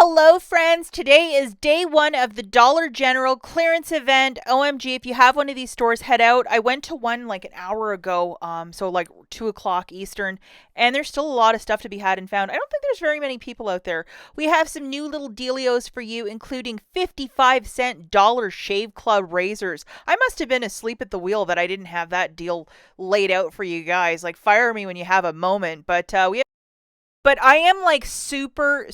Hello friends, today is day one of the Dollar General clearance event. OMG, if you have one of these stores, head out. I went to one like an hour ago, so like 2 o'clock Eastern, and there's still a lot of stuff to be had and found. I don't think there's very many people out there. We have some new little dealios for you, including 55-cent Dollar Shave Club razors. I must have been asleep at the wheel that I didn't have that deal laid out for you guys. Like, fire me when you have a moment, but I am like super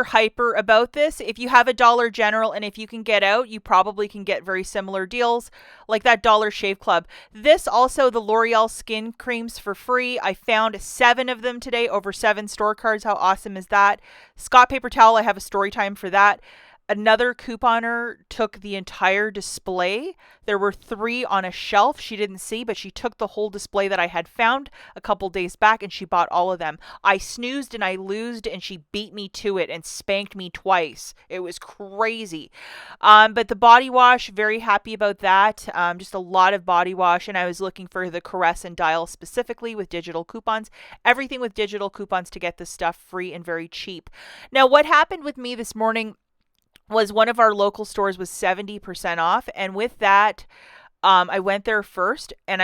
hyper about this. If you have a Dollar General and if you can get out, you probably can get very similar deals like that Dollar Shave Club. This also, the L'Oreal skin creams for free. I found 7 of them today, over 7 store cards. How awesome is that? Scott Paper Towel, I have a story time for that. Another couponer took the entire display. There were 3 on a shelf she didn't see, but she took the whole display that I had found a couple days back and she bought all of them. I snoozed and I loosed and she beat me to it and spanked me twice. It was crazy. But the body wash, very happy about that. Just a lot of body wash, and I was looking for the Caress and Dial specifically with digital coupons. Everything with digital coupons to get this stuff free and very cheap. Now, what happened with me this morning was one of our local stores was 70% off. And with that, I went there first and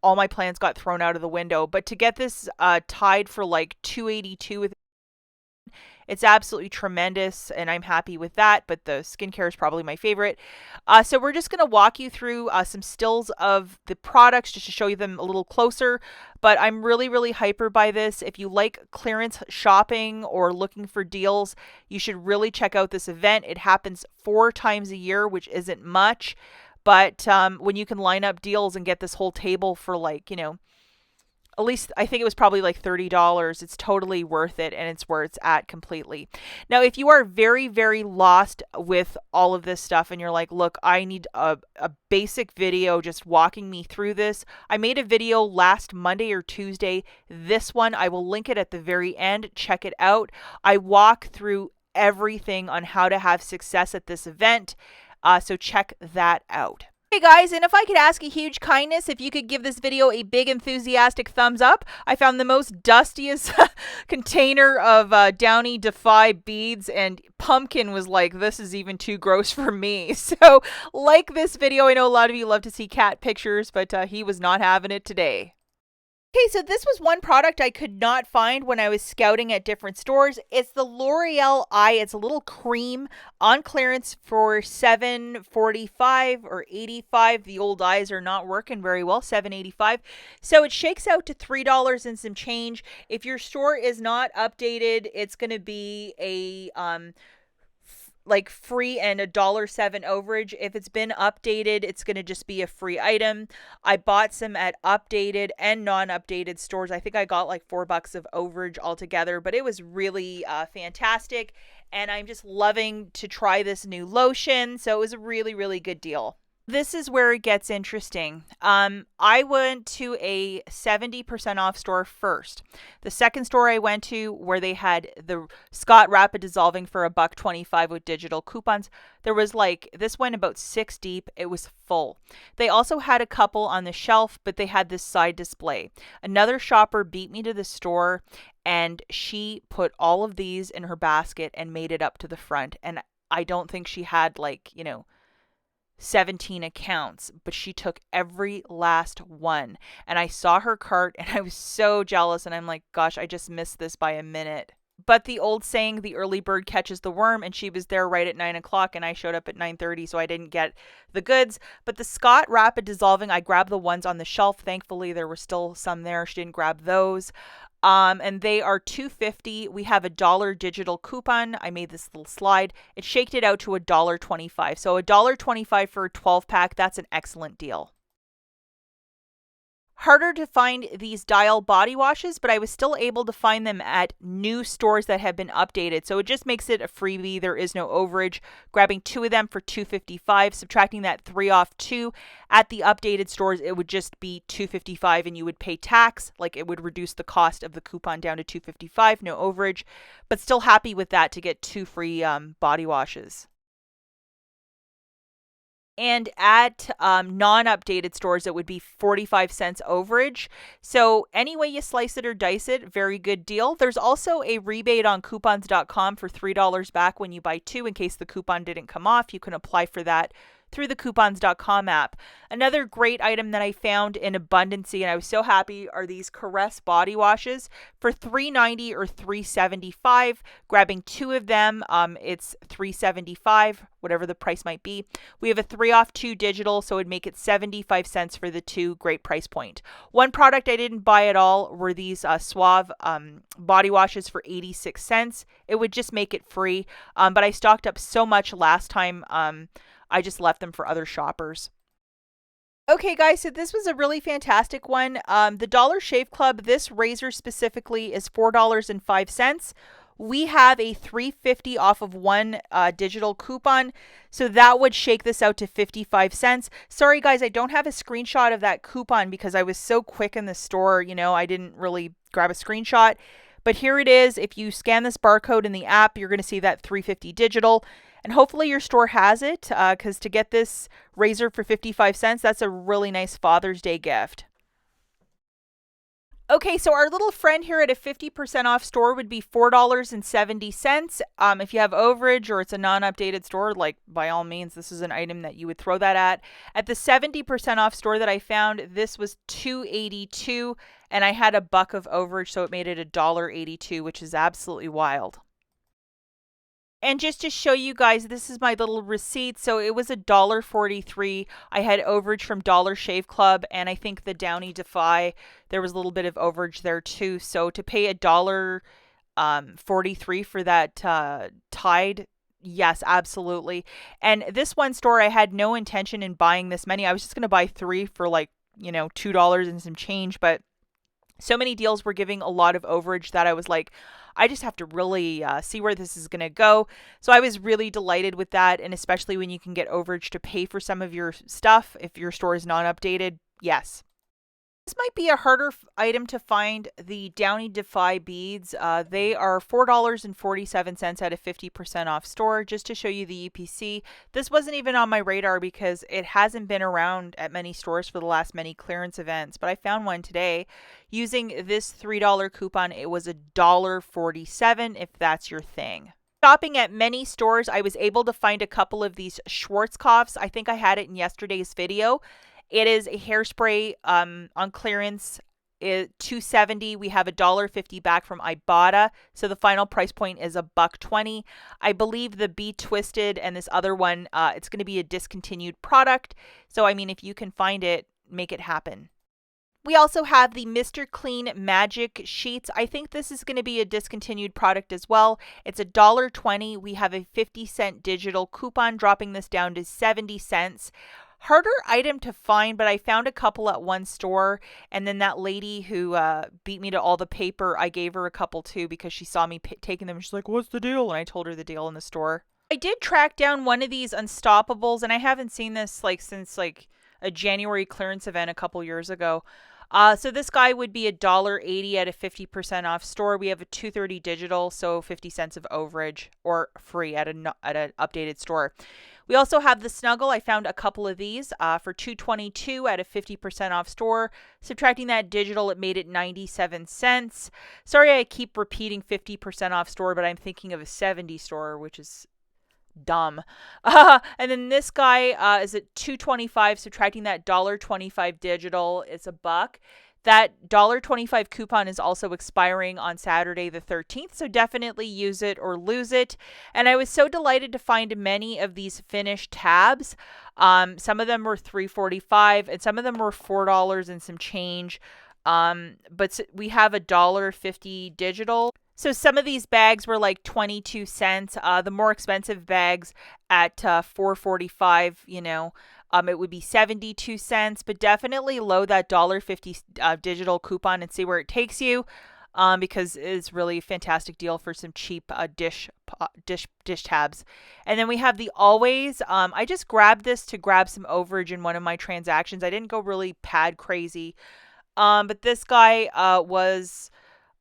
all my plans got thrown out of the window. But to get this tied for like $282 with it's absolutely tremendous, and I'm happy with that, but the skincare is probably my favorite. So we're just going to walk you through some stills of the products just to show you them a little closer, but I'm really hyper by this. If you like clearance shopping or looking for deals, you should really check out this event. It happens 4 times a year, which isn't much, but when you can line up deals and get this whole table for like, at least I think it was probably like $30. It's totally worth it, and it's where it's at completely. Now, if you are very lost with all of this stuff and you're like, look, I need a basic video just walking me through this. I made a video last Monday or Tuesday. This one, I will link it at the very end. Check it out. I walk through everything on how to have success at this event. So check that out. Hey guys, and if I could ask a huge kindness, if you could give this video a big enthusiastic thumbs up. I found the most dustiest container of Downy Defy beads, and Pumpkin was like, this is even too gross for me. So like this video. I know a lot of you love to see cat pictures, but he was not having it today. Okay, so this was one product I could not find when I was scouting at different stores. It's the L'Oreal Eye. It's a little cream on clearance for $7.45 or $8.85. The old eyes are not working very well, $7.85. So it shakes out to $3 and some change. If your store is not updated, it's going to be a like free and $1.07 overage. If it's been updated, it's going to just be a free item. I bought some at updated and non-updated stores. I think I got like $4 of overage altogether, but it was really fantastic. And I'm just loving to try this new lotion. So it was a really good deal. This is where it gets interesting. I went to a 70% off store first. The second store I went to, where they had the Scott Rapid Dissolving for $1.25 with digital coupons, there was like, this went about 6 deep. It was full. They also had a couple on the shelf, but they had this side display. Another shopper beat me to the store, and she put all of these in her basket and made it up to the front. And I don't think she had 17 accounts, but she took every last one. And I saw her cart and I was so jealous, and I'm like, gosh, I just missed this by a minute. But the old saying, the early bird catches the worm, and she was there right at 9 o'clock and I showed up at 9:30, so I didn't get the goods. But the Scott Rapid Dissolving, I grabbed the ones on the shelf. Thankfully, there were still some there. She didn't grab those. And they are $2.50. We have $1 digital coupon. I made this little slide. It shaked it out to $1.25. So $1.25 for a 12-pack. That's an excellent deal. Harder to find these Dial body washes, but I was still able to find them at new stores that have been updated. So it just makes it a freebie. There is no overage. Grabbing 2 of them for $2.55, subtracting that 3 off 2 at the updated stores, it would just be $2.55, and you would pay tax. Like, it would reduce the cost of the coupon down to $2.55, no overage, but still happy with that to get 2 free body washes. And at non-updated stores, it would be 45 cents overage. So any way you slice it or dice it, very good deal. There's also a rebate on coupons.com for $3 back when you buy two. In case the coupon didn't come off, you can apply for that through the coupons.com app. Another great item that I found in abundancy, and I was so happy, are these Caress body washes for $3.90 or $3.75. Grabbing two of them, it's $3.75, whatever the price might be. We have a 3 off 2 digital, so it would make it 75 cents for the two. Great price point. One product I didn't buy at all were these Suave body washes for 86 cents. It would just make it free, but I stocked up so much last time. I just left them for other shoppers. Okay, guys, so this was a really fantastic one. The Dollar Shave Club, this razor specifically is $4.05. We have a $3.50 off of one digital coupon, so that would shake this out to 55 cents. Sorry, guys, I don't have a screenshot of that coupon because I was so quick in the store. I didn't really grab a screenshot. But here it is. If you scan this barcode in the app, you're going to see that $3.50 digital. And hopefully your store has it, because to get this razor for 55 cents, that's a really nice Father's Day gift. Okay, so our little friend here at a 50% off store would be $4.70. If you have overage or it's a non-updated store, like by all means, this is an item that you would throw that at. At the 70% off store that I found, this was $2.82, and I had a buck of overage, so it made it $1.82, which is absolutely wild. And just to show you guys, this is my little receipt. So it was $1.43. I had overage from Dollar Shave Club, and I think the Downy Defy, there was a little bit of overage there too. So to pay $1.43 for that Tide, yes, absolutely. And this one store, I had no intention in buying this many. I was just going to buy three for like, $2 and some change, but so many deals were giving a lot of overage that I was like, I just have to really see where this is going to go. So I was really delighted with that. And especially when you can get overage to pay for some of your stuff, if your store is not updated, yes. This might be a harder item to find, the Downy Defy beads. They are $4.47 at a 50% off store. Just to show you the EPC, this wasn't even on my radar because it hasn't been around at many stores for the last many clearance events, but I found one today. Using this $3 coupon, it was $1.47 if that's your thing. Shopping at many stores, I was able to find a couple of these Schwarzkopfs. I think I had it in yesterday's video. It is a hairspray on clearance. $2.70. We have $1.50 back from IBOTTA. So the final price point is $1.20. I believe the Be Twisted and this other one, it's going to be a discontinued product. So I mean, if you can find it, make it happen. We also have the Mr. Clean Magic Sheets. I think this is going to be a discontinued product as well. It's $1.20. We have a 50-cent digital coupon, dropping this down to 70 cents. Harder item to find, but I found a couple at one store, and then that lady who beat me to all the paper, I gave her a couple too because she saw me taking them. She's like, what's the deal? And I told her the deal in the store. I did track down one of these Unstoppables, and I haven't seen this since a January clearance event a couple years ago. So this guy would be $1.80 at a 50% off store. We have a $2.30 digital, so 50 cents of overage or free at an updated store. We also have the Snuggle. I found a couple of these for $2.22 at a 50% off store. Subtracting that digital, it made it 97 cents. Sorry, I keep repeating 50% off store, but I'm thinking of a 70 store, which is dumb. And then this guy is at $2.25. Subtracting that $1.25 digital, it's $1. That $1.25 coupon is also expiring on Saturday the 13th, so definitely use it or lose it. And I was so delighted to find many of these finished tabs. Some of them were $3.45 and some of them were $4 and some change. But we have $1.50 digital. So some of these bags were like 22 cents. The more expensive bags at $4.45, it would be 72 cents, but definitely load that $1.50 digital coupon and see where it takes you, because it's really a fantastic deal for some cheap dish tabs. And then we have the Always. I just grabbed this to grab some overage in one of my transactions. I didn't go really pad crazy, but this guy was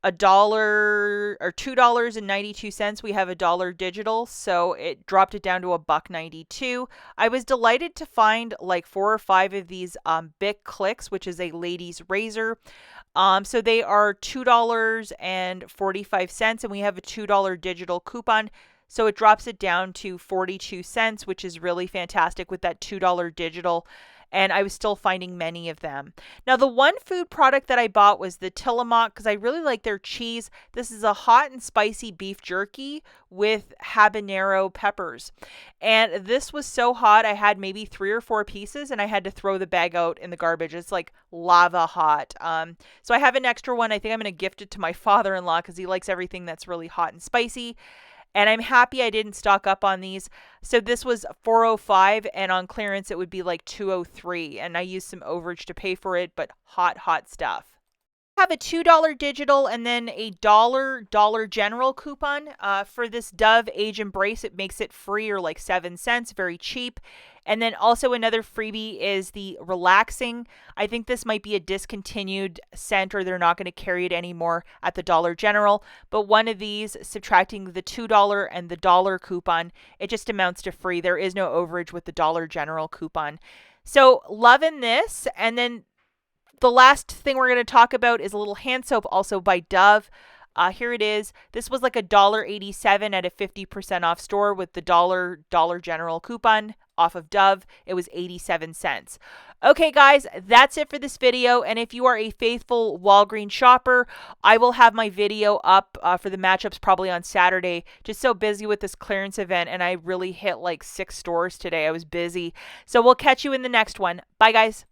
a dollar or $2.92. We have a dollar digital, so it dropped it down to a $1.92. I was delighted to find like 4 or 5 of these Bic Clicks, which is a lady's razor. So they are $2.45, and we have a $2 digital coupon. So it drops it down to 42 cents, which is really fantastic with that $2 digital. And I was still finding many of them. Now, the one food product that I bought was the Tillamook because I really like their cheese. This is a hot and spicy beef jerky with habanero peppers. And this was so hot, I had maybe 3 or 4 pieces and I had to throw the bag out in the garbage. It's like lava hot. So I have an extra one. I think I'm going to gift it to my father-in-law because he likes everything that's really hot and spicy. And I'm happy I didn't stock up on these. So this was $4.05 and on clearance it would be like $2.03, and I used some overage to pay for it, but hot stuff. Have a $2 digital and then a dollar general coupon for this Dove Age Embrace. It makes it free or like 7 cents, very cheap. And then also another freebie is the Relaxing. I think this might be a discontinued scent or they're not going to carry it anymore at the Dollar General. But one of these, subtracting the $2 and the dollar coupon, it just amounts to free. There is no overage with the Dollar General coupon. So loving this. And then the last thing we're going to talk about is a little hand soap also by Dove. Here it is. This was like $1.87 at a 50% off store with the Dollar General coupon off of Dove. It was 87 cents. Okay, guys, that's it for this video. And if you are a faithful Walgreens shopper, I will have my video up for the matchups probably on Saturday. Just so busy with this clearance event, and I really hit like 6 stores today. I was busy. So we'll catch you in the next one. Bye, guys.